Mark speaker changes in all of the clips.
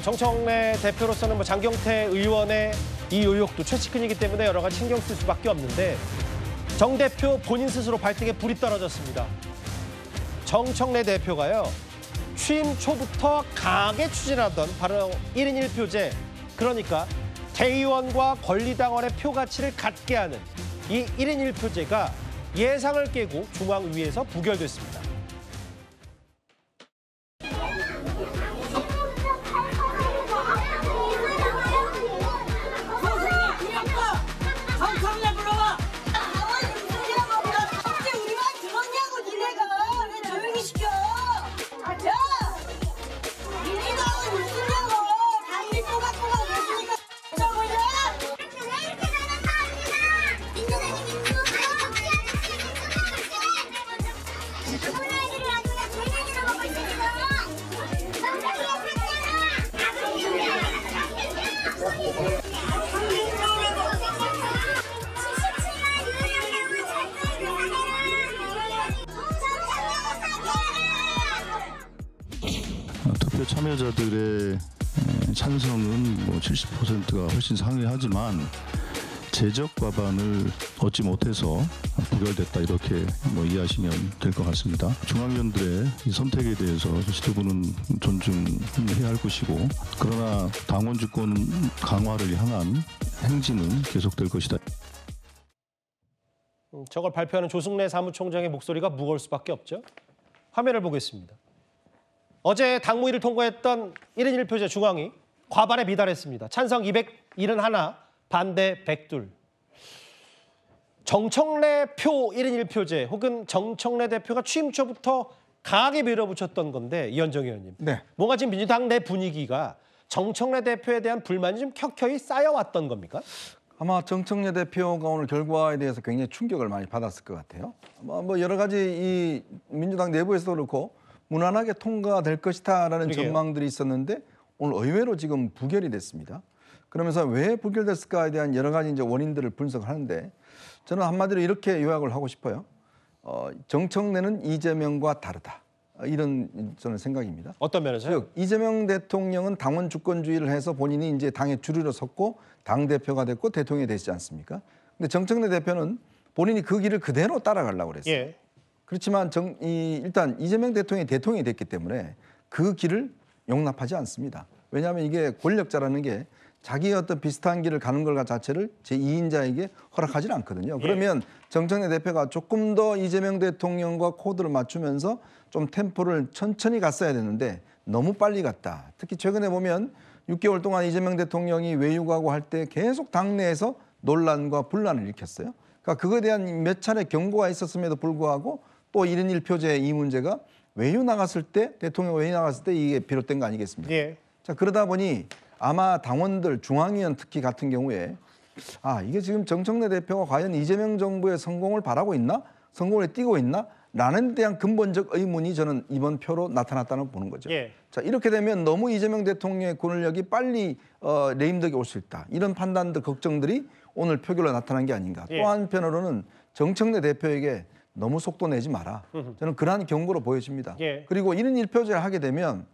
Speaker 1: 정청래 대표로서는 장경태 의원의 이 의혹도 최측근이기 때문에 여러 가지 신경 쓸 수밖에 없는데 정 대표 본인 스스로 발등에 불이 떨어졌습니다. 정청래 대표가요. 취임 초부터 강하게 추진하던 바로 1인 1표제, 그러니까 대의원과 권리당원의 표 가치를 같게 하는 이 1인 1표제가 예상을 깨고 중앙위에서 부결됐습니다.
Speaker 2: 투표 참여자들의 찬성은 70%가 훨씬 상회하지만 제적 과반을 얻지 못해서 부결됐다, 이렇게 이해하시면 될 것 같습니다. 중앙위원들의 이 선택에 대해서 지도부는 존중해야 할 것이고, 그러나 당원 주권 강화를 향한 행진은 계속될 것이다.
Speaker 1: 저걸 발표하는 조승래 사무총장의 목소리가 무거울 수밖에 없죠. 화면을 보겠습니다. 어제 당무위를 통과했던 1인 1표제 중앙위 과반에 미달했습니다. 찬성 271, 반대 102. 정청래 표 1인 1표제 혹은 정청래 대표가 취임 초부터 강하게 밀어붙였던 건데, 이현정 의원님.
Speaker 3: 네.
Speaker 1: 뭔가 지금 민주당 내 분위기가 정청래 대표에 대한 불만이 좀 켜켜이 쌓여왔던 겁니까?
Speaker 3: 아마 정청래 대표가 오늘 결과에 대해서 굉장히 충격을 많이 받았을 것 같아요. 여러 가지 이 민주당 내부에서도 그렇고 무난하게 통과될 것이다라는 전망들이 있었는데 오늘 의외로 지금 부결이 됐습니다. 그러면서 왜 부결됐을까에 대한 여러 가지 원인들을 분석하는데, 저는 한마디로 이렇게 요약을 하고 싶어요. 정청래는 이재명과 다르다, 이런 저는 생각입니다.
Speaker 1: 어떤 면에서요?
Speaker 3: 즉 이재명 대통령은 당원 주권주의를 해서 본인이 이제 당의 주류로 섰고 당 대표가 됐고 대통령이 되지 않습니까? 근데 정청래 대표는 본인이 그 길을 그대로 따라가려고 그랬어요.
Speaker 1: 예.
Speaker 3: 그렇지만 일단 이재명 대통령이 됐기 때문에 그 길을 용납하지 않습니다. 왜냐하면 이게 권력자라는 게 자기의 어떤 비슷한 길을 가는 것 자체를 제2인자에게 허락하지는 않거든요. 그러면 정청래 대표가 조금 더 이재명 대통령과 코드를 맞추면서 좀 템포를 천천히 갔어야 되는데 너무 빨리 갔다. 특히 최근에 보면 6개월 동안 이재명 대통령이 외유하고 할 때 계속 당내에서 논란과 분란을 일으켰어요. 그러니까 그거에 대한 몇 차례 경고가 있었음에도 불구하고 또 1인 1표제 이 문제가 대통령 외유 나갔을 때 이게 비롯된 거 아니겠습니까?
Speaker 1: 예.
Speaker 3: 자, 그러다 보니 아마 당원들, 중앙위원 특히 같은 경우에 이게 지금 정청래 대표가 과연 이재명 정부의 성공을 바라고 있나? 성공을 띄고 있나? 라는 대한 근본적 의문이 저는 이번 표로 나타났다고 보는 거죠.
Speaker 1: 예.
Speaker 3: 자, 이렇게 되면 너무 이재명 대통령의 권력이 빨리 레임덕에 올 수 있다, 이런 판단들, 걱정들이 오늘 표결로 나타난 게 아닌가. 또 한편으로는 정청래 대표에게 너무 속도 내지 마라, 저는 그러한 경고로 보여집니다. 그리고 1인 1표제를 하게 되면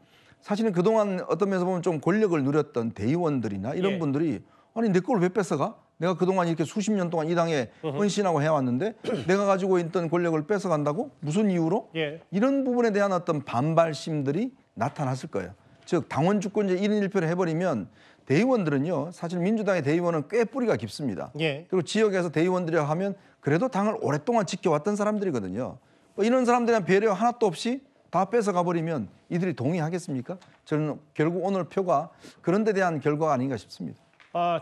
Speaker 3: 사실은 그동안 어떤 면에서 보면 좀 권력을 누렸던 대의원들이나 이런 분들이 아니 내 걸 왜 뺏어가? 내가 그동안 이렇게 수십 년 동안 이 당에 헌신하고 해왔는데 내가 가지고 있던 권력을 뺏어간다고? 무슨 이유로? 이런 부분에 대한 어떤 반발심들이 나타났을 거예요. 즉 당원 주권제 1인 1표를 해버리면 대의원들은요, 사실 민주당의 대의원은 꽤 뿌리가 깊습니다. 그리고 지역에서 대의원들이라고 하면 그래도 당을 오랫동안 지켜왔던 사람들이거든요. 이런 사람들에 대한 배려 하나도 없이 다 뺏어가 버리면 이들이 동의하겠습니까? 저는 결국 오늘 표가 그런 데 대한 결과가 아닌가 싶습니다.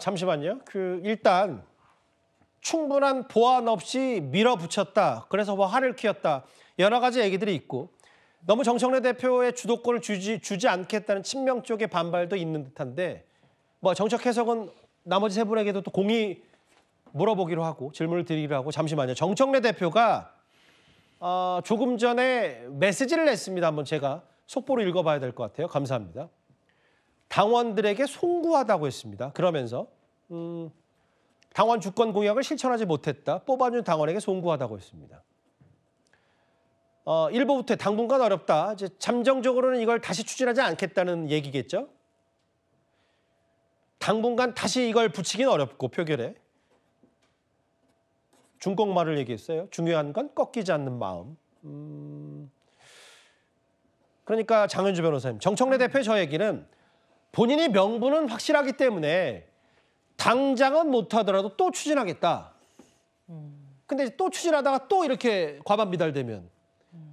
Speaker 1: 잠시만요. 일단 충분한 보완 없이 밀어붙였다, 그래서 화를 키웠다, 여러 가지 얘기들이 있고, 너무 정청래 대표의 주도권을 주지 않겠다는 친명 쪽의 반발도 있는 듯한데, 정책 해석은 나머지 세 분에게도 또 공의 물어보기로 하고 질문을 드리기로 하고. 잠시만요. 정청래 대표가 조금 전에 메시지를 냈습니다. 한번 제가 속보로 읽어봐야 될 것 같아요. 감사합니다. 당원들에게 송구하다고 했습니다. 그러면서 당원 주권 공약을 실천하지 못했다, 뽑아준 당원에게 송구하다고 했습니다. 일부부터 당분간 어렵다, 이제 잠정적으로는 이걸 다시 추진하지 않겠다는 얘기겠죠? 당분간 다시 이걸 붙이긴 어렵고 표결에. 중꺾말을 얘기했어요. 중요한 건 꺾이지 않는 마음. 그러니까 장현주 변호사님, 정청래 대표의 저 얘기는 본인이 명분은 확실하기 때문에 당장은 못하더라도 또 추진하겠다. 근데 또 추진하다가 또 이렇게 과반 미달되면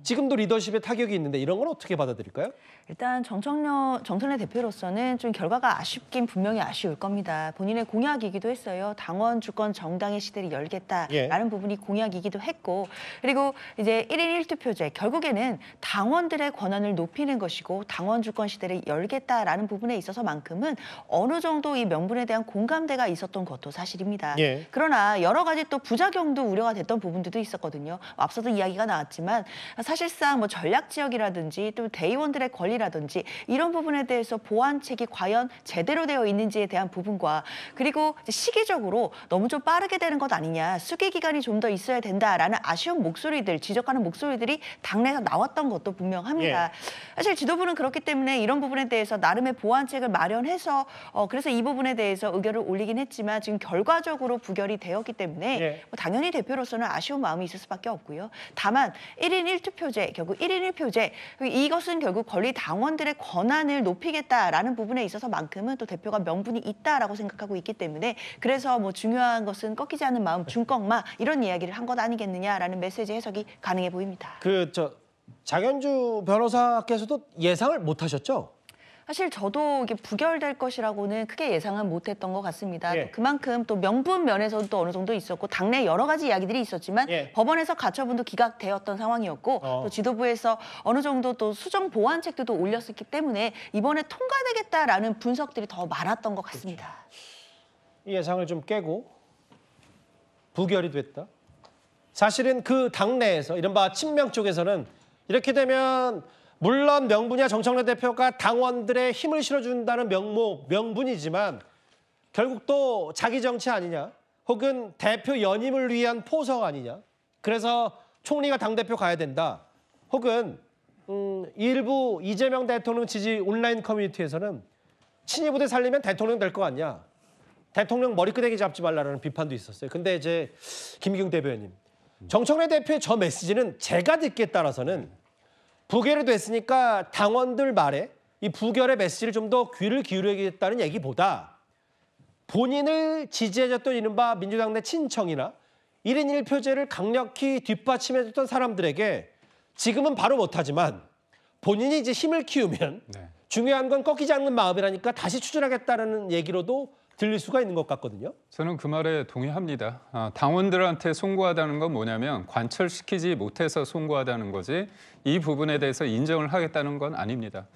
Speaker 1: 지금도 리더십에 타격이 있는데 이런 건 어떻게 받아들일까요?
Speaker 4: 일단 정청래 대표로서는 좀 결과가 아쉽긴 분명히 아쉬울 겁니다. 본인의 공약이기도 했어요. 당원 주권 정당의 시대를 열겠다라는 부분이 공약이기도 했고, 그리고 이제 1인 1투표제 결국에는 당원들의 권한을 높이는 것이고 당원 주권 시대를 열겠다라는 부분에 있어서만큼은 어느 정도 이 명분에 대한 공감대가 있었던 것도 사실입니다. 그러나 여러 가지 또 부작용도 우려가 됐던 부분들도 있었거든요. 앞서도 이야기가 나왔지만 사실상 뭐 전략 지역이라든지 또 대의원들의 권리라든지 이런 부분에 대해서 보완책이 과연 제대로 되어 있는지에 대한 부분과, 그리고 시기적으로 너무 좀 빠르게 되는 것 아니냐, 수기 기간이 좀 더 있어야 된다라는 아쉬운 목소리들, 지적하는 목소리들이 당내에서 나왔던 것도 분명합니다. 사실 지도부는 그렇기 때문에 이런 부분에 대해서 나름의 보완책을 마련해서 그래서 이 부분에 대해서 의견을 올리긴 했지만 지금 결과적으로 부결이 되었기 때문에 뭐 당연히 대표로서는 아쉬운 마음이 있을 수밖에 없고요. 다만 1인 1투표제, 결국 1인 1표제, 이것은 결국 권리 당원들의 권한을 높이겠다라는 부분에 있어서만큼은 또 대표가 명분이 있다라고 생각하고 있기 때문에, 그래서 뭐 중요한 것은 꺾이지 않는 마음, 중꺾마 이런 이야기를 한 것 아니겠느냐라는 메시지 해석이 가능해 보입니다.
Speaker 1: 장현주 변호사께서도 예상을 못 하셨죠?
Speaker 4: 사실 저도 이게 부결될 것이라고는 크게 예상은 못했던 것 같습니다. 그만큼 또 명분 면에서도 또 어느 정도 있었고 당내 여러 가지 이야기들이 있었지만 법원에서 가처분도 기각되었던 상황이었고 또 지도부에서 어느 정도 또 수정 보완책도 올렸었기 때문에 이번에 통과되겠다라는 분석들이 더 많았던 것 같습니다.
Speaker 1: 이 예상을 좀 깨고 부결이 됐다. 사실은 그 당내에서 이른바 친명 쪽에서는 이렇게 되면 물론 명분이야 정청래 대표가 당원들의 힘을 실어준다는 명분이지만 결국 또 자기 정치 아니냐, 혹은 대표 연임을 위한 포석 아니냐, 그래서 총리가 당대표 가야 된다, 혹은 일부 이재명 대통령 지지 온라인 커뮤니티에서는 친이 부대 살리면 대통령 될 거 같냐, 대통령 머리끄댕이 잡지 말라라는 비판도 있었어요. 근데 이제 김기웅 대변인, 정청래 대표의 저 메시지는 제가 듣기에 따라서는 부결이 됐으니까 당원들 말에 이 부결의 메시지를 좀 더 귀를 기울이겠다는 얘기보다 본인을 지지해줬던 이른바 민주당 내 친청이나 1인 1표제를 강력히 뒷받침해줬던 사람들에게 지금은 바로 못하지만 본인이 이제 힘을 키우면 중요한 건 꺾이지 않는 마음이라니까 다시 추진하겠다는 얘기로도 들릴 수가 있는 것 같거든요.
Speaker 5: 저는 그 말에 동의합니다. 당원들한테 송구하다는 건 뭐냐면 관철시키지 못해서 송구하다는 거지 이 부분에 대해서 인정을 하겠다는 건 아닙니다.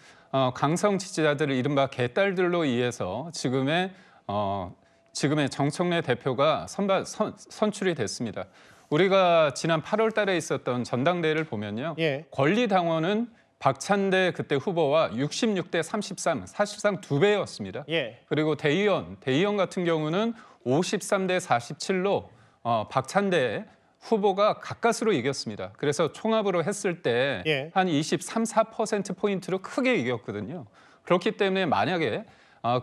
Speaker 5: 강성 지지자들을 이른바 개딸들로 이해서 지금의 정청래 대표가 선출이 됐습니다. 우리가 지난 8월 달에 있었던 전당대회를 보면요. 권리당원은 박찬대 그때 후보와 66대 33, 사실상 2배였습니다. 그리고 대의원 같은 경우는 53대 47로 박찬대 후보가 가까스로 이겼습니다. 그래서 총합으로 했을 때 한 23, 4%포인트로 크게 이겼거든요. 그렇기 때문에 만약에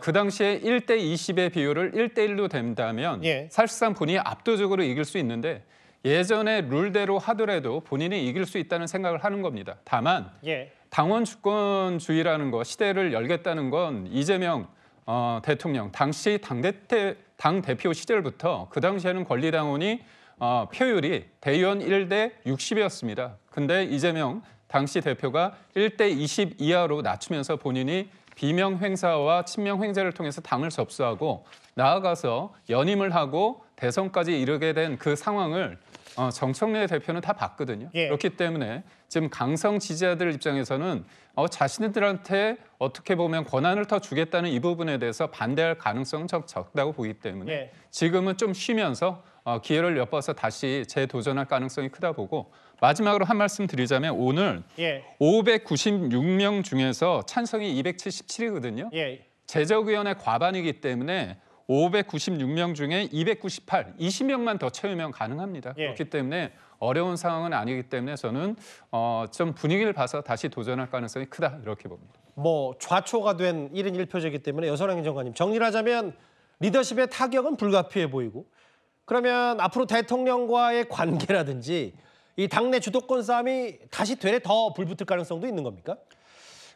Speaker 5: 그 당시에 1대 20의 비율을 1대 1로 된다면 사실상 본인이 압도적으로 이길 수 있는데 예전의 룰대로 하더라도 본인이 이길 수 있다는 생각을 하는 겁니다. 다만 당원 주권주의라는 거, 시대를 열겠다는 건 이재명 대통령 당시 당대표 시절부터 그 당시에는 권리당원이 표율이 대의원 1대 60이었습니다. 근데 이재명 당시 대표가 1대 20 이하로 낮추면서 본인이 비명 행사와 친명 행사를 통해서 당을 접수하고 나아가서 연임을 하고 대선까지 이르게 된 그 상황을 정청래 대표는 다 봤거든요. 그렇기 때문에 지금 강성 지지자들 입장에서는 자신들한테 어떻게 보면 권한을 더 주겠다는 이 부분에 대해서 반대할 가능성은 적다고 보기 때문에 지금은 좀 쉬면서 기회를 엿봐서 다시 재도전할 가능성이 크다 보고, 마지막으로 한 말씀 드리자면 오늘 596명 중에서 찬성이 277이거든요. 제적의원의 과반이기 때문에 596명 중에 298, 20명만 더 채우면 가능합니다. 그렇기 때문에 어려운 상황은 아니기 때문에 저는 좀 분위기를 봐서 다시 도전할 가능성이 크다 이렇게 봅니다.
Speaker 1: 뭐 좌초가 된 1인 1표제이기 때문에 여선행 행정관님, 정리를 하자면 리더십의 타격은 불가피해 보이고, 그러면 앞으로 대통령과의 관계라든지 이 당내 주도권 싸움이 다시 되레 더 불붙을 가능성도 있는 겁니까?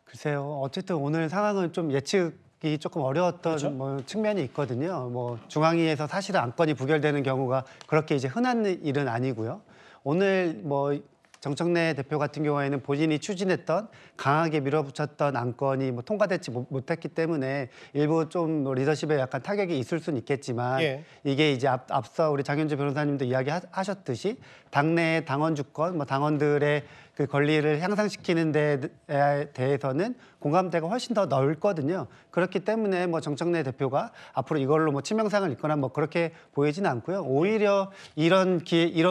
Speaker 6: 글쎄요. 어쨌든 오늘 상황은 좀 예측이 조금 어려웠던
Speaker 1: 그렇죠?
Speaker 6: 뭐 측면이 있거든요. 뭐 중앙위에서 사실은 안건이 부결되는 경우가 그렇게 이제 흔한 일은 아니고요. 오늘 뭐 정청래 대표 같은 경우에는 본인이 추진했던 강하게 밀어붙였던 안건이 뭐 통과되지 못했기 때문에 일부 좀 뭐 리더십에 약간 타격이 있을 수는 있겠지만 이게 이제 앞서 우리 장현주 변호사님도 이야기하셨듯이 당내 당원 주권, 뭐 당원들의 그 권리를 향상시키는 데 대해서는 공감대가 훨씬 더 넓거든요. 그렇기 때문에 뭐 정청래 대표가 앞으로 이걸로 뭐 치명상을 입거나 뭐 그렇게 보이지는 않고요. 오히려 이런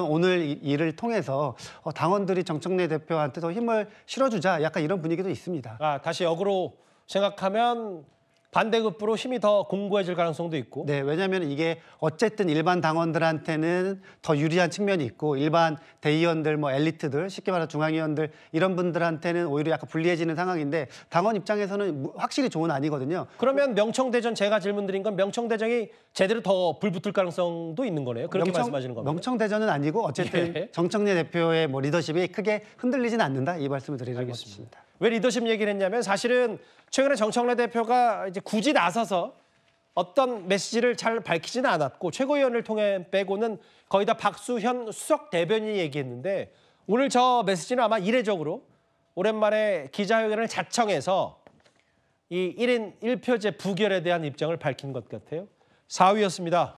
Speaker 6: 오늘 일을 통해서 당원들이 정청래 대표한테 더 힘을 실어주자, 약간 이런 분위기도 있습니다.
Speaker 1: 다시 역으로 생각하면 반대급부로 힘이 더 공고해질 가능성도 있고.
Speaker 6: 네, 왜냐하면 이게 어쨌든 일반 당원들한테는 더 유리한 측면이 있고, 일반 대의원들, 뭐 엘리트들, 쉽게 말해 중앙위원들 이런 분들한테는 오히려 약간 불리해지는 상황인데 당원 입장에서는 확실히 좋은 아니거든요.
Speaker 1: 그러면 명청대전, 제가 질문드린 건 명청대전이 제대로 더 불붙을 가능성도 있는 거네요. 그렇게 말씀하시는 겁니다.
Speaker 6: 명청대전은 아니고 어쨌든 정청래 대표의 뭐 리더십이 크게 흔들리진 않는다, 이 말씀을 드리는 것입니다.
Speaker 1: 왜 리더십 얘기를 했냐면 사실은 최근에 정청래 대표가 이제 굳이 나서서 어떤 메시지를 잘 밝히지는 않았고 최고위원을 통해 빼고는 거의 다 박수현 수석 대변인이 얘기했는데, 오늘 저 메시지는 아마 이례적으로 오랜만에 기자회견을 자청해서 이 1인 1표제 부결에 대한 입장을 밝힌 것 같아요. 4위였습니다.